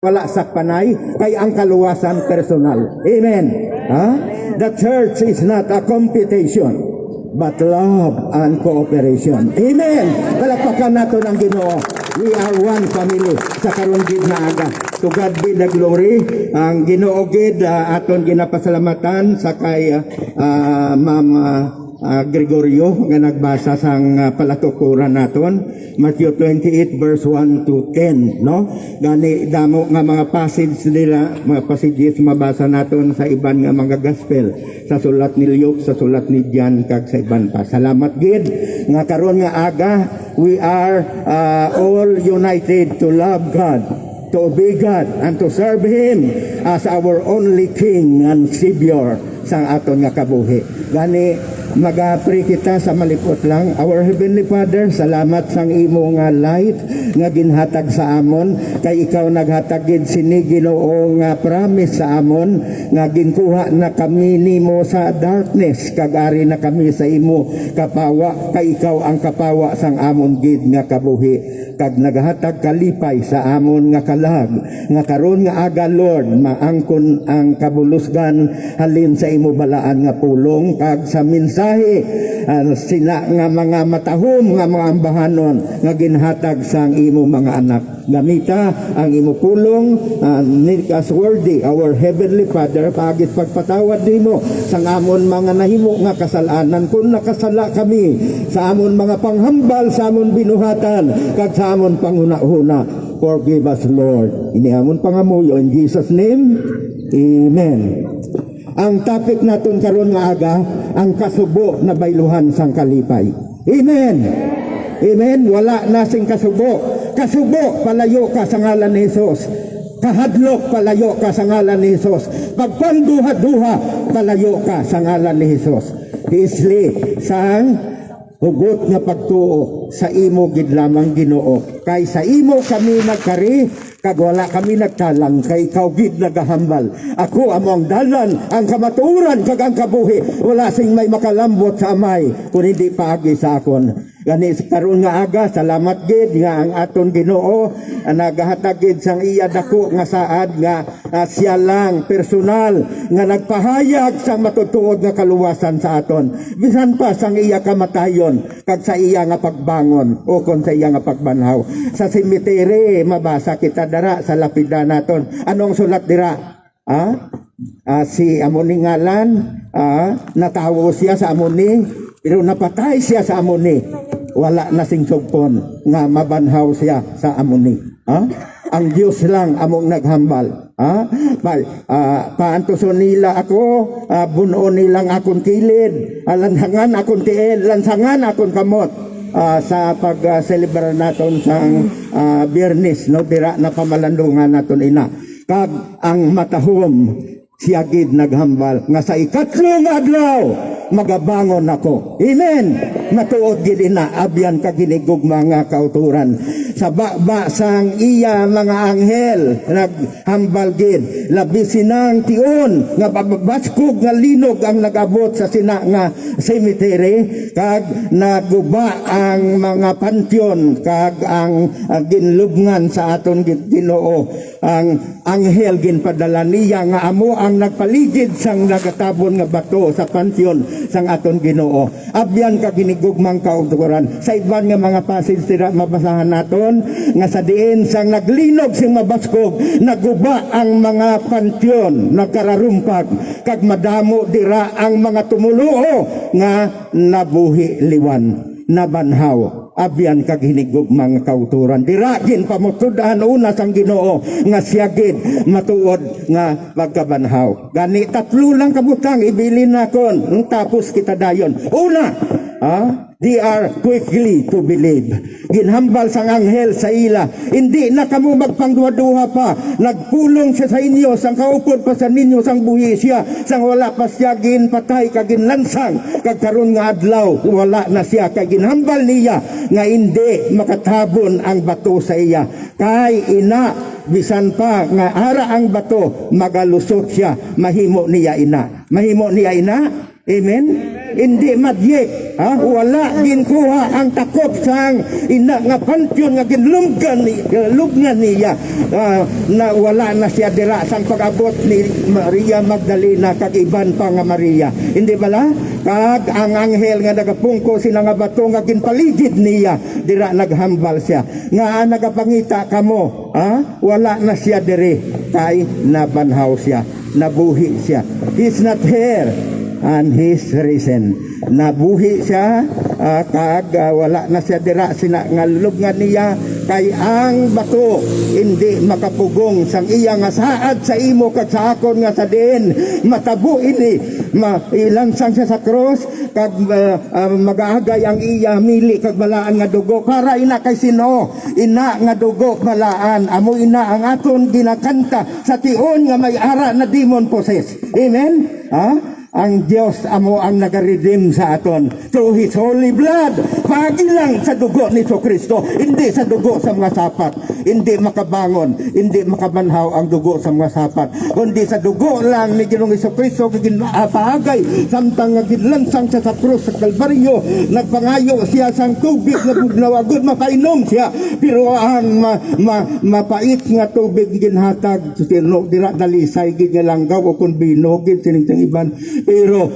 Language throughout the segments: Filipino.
wala sa panay, kay ang kaluwasan personal. Amen. Ha? The church is not a competition, but love and cooperation. Amen. Palakpakan nato ng Ginoo. We are one family sa karon gid na aga. To God be the glory. Ang Ginoo gid aton ginapasalamatan sa kay Ma'am Gregorio nga nagbasa sang palatukuran naton, Matthew 28 verse 1 to 10, no? Gani damo nga mga passage nila, mga passages mabasa naton sa iban nga mga gospel, sa sulat ni Luke, sa sulat ni John, kag sa iban pa. Salamat gid nga karon nga aga we are all united to love God, to obey God, and to serve Him as our only King and Savior sang aton nga kabuhi. Gani mag-pray kita sa malipot lang. Our Heavenly Father, salamat sang imo nga light nga ginhatag sa amon, kay ikaw naghatag gid sini Ginoo nga promise sa amon nga ginkuha na kami nimo sa darkness, kag ari na kami sa imo kapawa, kay ikaw ang kapawa sang amon gid nga kabuhi, kag naghatag kalipay sa amon nga kalag, nga karon nga aga Lord maangkon ang kabulusgan halin sa imo balaan nga pulong, kag sa minsahe sila nga mga matahom nga mga ambahanon nga ginhatag sang imo mga anak. Gamita ang imo pulong, make us worthy, our Heavenly Father, pagit pagpatawad nimo sang amon mga nahimo nga kasalanan kung nakasala kami sa amon mga panghambal, sa amon binuhatan, kag sa amon panghuna-huna. Forgive us, Lord. Iniamon pangamuyo in Jesus' name. Amen. Ang topic naton karon nga aga, ang kasubo na bayluhan sang kalipay. Amen. Amen. Wala na sing kasubo. Kasubo, palayo ka sa ngalan ni Jesus. Kahadlok, palayo ka sa ngalan ni Jesus. Pagpanduha-duha, palayo ka sa ngalan ni Jesus. Isli sang hugot nga pagtuo sa imo gid lamang Ginoo. Kay sa imo kami nagkari, kag wala kami nagtalang, kay ikaw gid nagahambal. Ako amo ang dalan, ang kamatuoran, kag ang kabuhi. Wala sing may makalambot sa amay kun hindi paagi sa akon. Gani karon nga aga, salamat gid nga ang aton Ginoo nagahatag gid sang iya dako nga saad nga siya lang personal nga nagpahayag sang matutuod nga kaluwasan sa aton. Bisan pa sang iya kamatayon kag sa iya nga pagbangon o kon sa iya nga pagbanhaw. Sa cemetery mabasa kita dara sa lapida naton. Anong sulat dira? Si amoni ngalan, natawo siya sa amoni, pero napatay siya sa amoni. Wala na sing sugpon nga mabanhaw siya sa amoni. Ang Dios lang among naghambal. Paantuson nila ako, bunon nilang akong kilid, lansangan akong tiil, lansangan akong kamot. Sa pag-celebrar naton sang Biyernes, no, dira na pamalandungan naton ina. Kag ang matahom siya gid naghambal nga sa ikatlong adlaw magabangon ako. Amen. Matuod gid ina abyan ka ginigog mga kauturan. Sa baba sang iya mga anghel naghambal gid, labi sinang tion nga babaskog nga linog ang nagabot sa sina nga cemetery, kag naguba ang mga pantyon, kag ang ginlubngan sa aton Ginoo. Ang anghel ginpadala niya nga amo ang nagpaligid sang nagatabon nga bato sa pantyon sang aton Ginoo. Abyan ka ginigugmang kauturan. Sa iban nga mga passage tira mabasahan naton nga sa diin sang naglinog sing mabaskog, naguba ang mga pantyon, nagkararumpag, kag madamo dira ang mga tumuluo nga nabuhi liwan, nabanhaw. Abyan kag hinigog mga kauturan. Dira gin pamutudan una sang Ginoo nga siya gid matuod nga magkabanhaw. Gani tatlo lang kabutang ibilin nakon, tapos kita dayon. Una, they are quickly to believe. Ginhambal sang anghel sa ila, hindi na kamo magpangduha-duha pa. Nagpulong siya sa inyo, sang kaupod pa sa ninyo, sang buhi siya, sang wala pa siya ginpatay, kag ginlansang, kag karon nga adlaw, wala na siya, kag ginhambal niya, nga hindi makatabon ang bato sa iya. Kay ina, bisan pa nga ara ang bato, magalusot siya, mahimo niya ina. Mahimo niya ina? Amen? Hindi madye. Wala ginkuha ang takop sang ina nga pantyon nga ginlugnan niya, na wala na siya dira sang pag-abot ni Maria Magdalena kag iban pa nga Maria. Hindi bala? Kag ang anghel nga nagapungko sila nga bato nga ginpaligid niya, dira naghambal siya. Nga nagapangita kamo, wala na siya diri kay nabanhaw siya, nabuhi siya. He's not here and he's risen. Nabuhi siya, kag wala na siya dira sina nga lubngan niya, kay ang bato hindi makapugong sang iya nga saad sa imo kag sa akon nga sa diin matabo ini ilansang siya sa cross, kag magaagay ang iya mili kag balaan nga dugo para ina kay sino? Ina nga dugo balaan, amo ina ang aton ginakanta sa tion nga may ara na demon possessed. Amen? Ang Diyos amo ang nagaredeem sa aton through His holy blood. Pagi lang sa dugo ni Kristo, hindi sa dugo sa mga sapat. Hindi makabangon, hindi makabanhaw ang dugo sa mga sapat, kundi sa dugo lang ni Ginoong Kristo ginapahagay samtang nagidlansang siya sa krus sa Kalbaryo. Nagpangayo siya sang tubig na bugnawagod, mapainom siya, pero ang mapait nga tubig ginhatag sino dira dalisay gid nga langgaw o kun bino gid sining iban, pero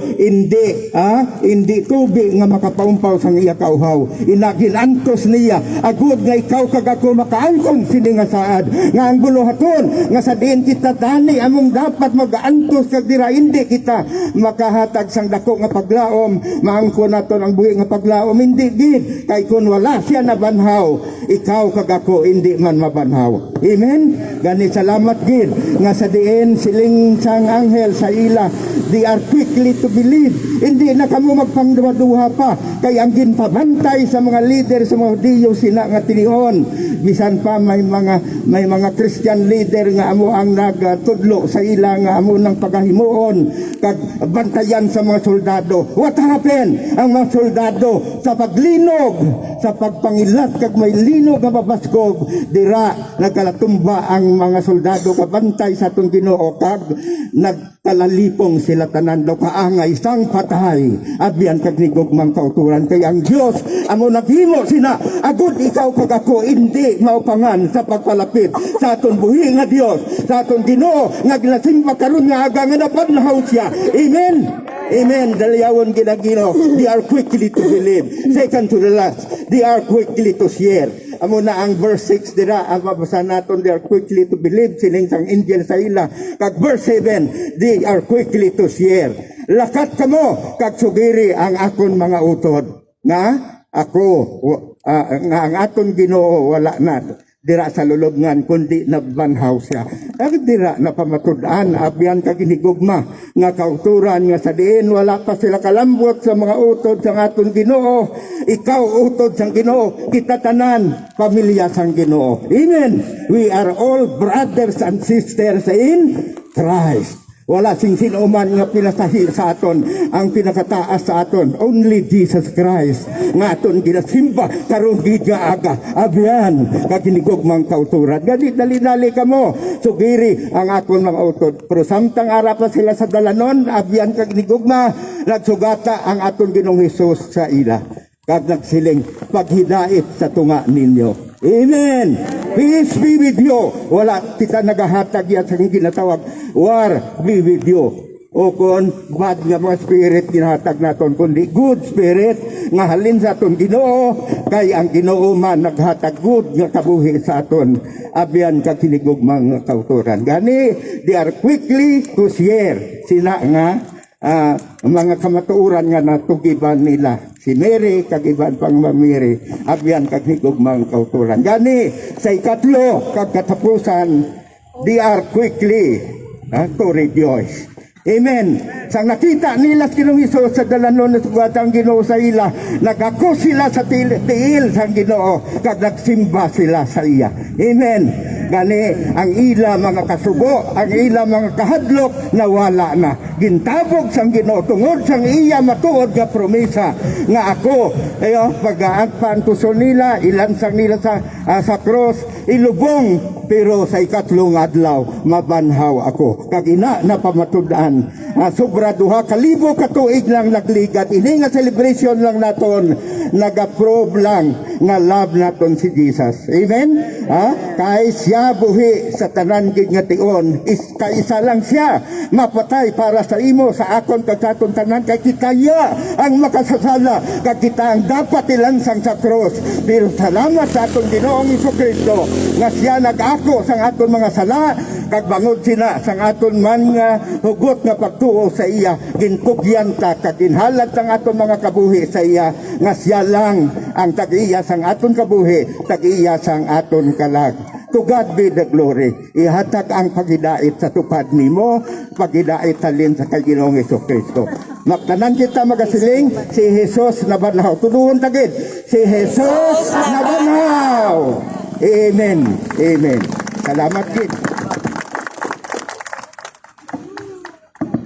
hindi tubig nga makapaumpaw sang iya kauhaw. Inaginantos niya agud nga ikaw kag ako makaangkon sini nga saad nga ang buluhaton nga sa diin kita tani among dapat magaantos kag dira hindi kita makahatag sang dako nga paglaom, maangkon naton ang buhi nga paglaom, hindi gid kay kun wala siya nabanhaw, ikaw kag ako hindi man mabanhaw. Amen? Gani salamat gid nga sa diin siling sang anghel sa ila, they are quickly to believe. Hindi na kamo magpangduha pa kay ang ginpabantay sa mga leader sa mga Hudiyo sina nga tinion, bisan pa may mga Christian leader nga amo ang nagtudlo sa ila nga amo nang pagahimuon kag bantayan sa mga soldado. What happened? Ang mga soldado sa paglinog, sa pagpangilat kag may linog nga babaskog, dira nagkalatumba ang mga soldado kabantay sa atong Ginoo kag nagtalalipong sila tanan daw kaangay sang patay. Abyan kag nigugmang kauturan kay ang Dios amo naghimo sina agud ikaw kag ako hindi maupangan sa pagpalapit sa aton buhi nga Dios, sa aton Ginoo nga ginasimba karon nga aga nga nabanhaw siya. Amen. Amen. Dalyawon ginagino, they are quickly to believe. Second to the last, they are quickly to share. Amo na ang verse 6 dira ang mabasa naton, they are quickly to believe sining sang angel sa ila. Kag verse 7, they are quickly to share. Lakat kamo kag sugiri ang akon mga utod nga ako nga ang aton Ginoo wala na dira sa lulubngan kundi nabanhaw siya. Kag dira napamatud-an abyan kag hinigugma nga kauturan nga sa diin wala pa sila kalambot sa mga utod sa aton Ginoo. Ikaw utod sang Ginoo, kita tanan pamilya sang Ginoo. Amen. We are all brothers and sisters in Christ. Wala sing sino man nga pinasahi sa aton, ang pinakataas sa aton only Jesus Christ nga aton ginasimba karon gid nga aga. Abyan kag hinigugmang kauturan. Gani dali-dali kamo sugiri ang aton mga utod, pero samtang ara pa sila sa dalanon abyan kag hinigugma nagsugata ang aton Ginoong Hesus sa ila kag nagsiling paghidait sa tunga ninyo. Amen. Peace be with you. Wala kita nagahatag yan sa ginatawag war be with you. O kon bad nga mga spirit ginahatag naton, kundi good spirit nga halin sa aton Ginoo, kay ang Ginoo man naghatag good nga kabuhi sa aton. Abyan kag hinigugmang kauturan. Gani they are quickly to share sila nga mga kamatuoran nga natugiban nila. Si Mary kag iban pang mamiri abyan kag higugmang kauturan. Gani sa ikatlo kag katapusan, they are quickly to rejoice. Amen. Sang nakita nila si Ginoong Hesus sa dalanon na sugatang Ginoo sa ila, nagako sila sa tiil sang Ginoo kag nagsimba sila sa iya. Amen. Gani ang ila mga kasugo, ang ila mga kahadlok nawala na. Gintabog sang Ginoo tungod sang iya matuod nga promesa nga ako pag-aagpan tuso nila ilansang nila sa cross, ilubong pero sa ikatlong adlaw mabanhaw ako. Kag ina na pamatud-an, sobra duha ka libo ka tuig lang nagligat. Ini nga celebration lang naton, nag-approve lang nga love naton si Jesus. Amen? Kay siya buhi sa tanan gid nga tion, kaisa lang siya mapatay para sa imo, sa akon kag sa aton tanan, kay kitaya ang makasasala, kag kita ang dapat ilansang sa cross. Pero salamat sa aton Ginoong Jesucristo nga siya nag-ako sa aton mga sala, kag bangod sina sa aton man nga hugot nga pagtuo sa iya, ginkugyan ta kag ginhalad sa aton mga kabuhi sa iya, nga siya lang ang tag-iya sang aton kabuhi, tag-iya sang aton kalag. To God be the glory. Ihatag ang pagidait sa tupad nimo, pagidait talin sa kay Ginoong Jesucristo. Magtanan kita magasiling, si Jesus na banhaw. Tuduhon tagid, si Jesus na banhaw. Amen. Amen. Salamat gid.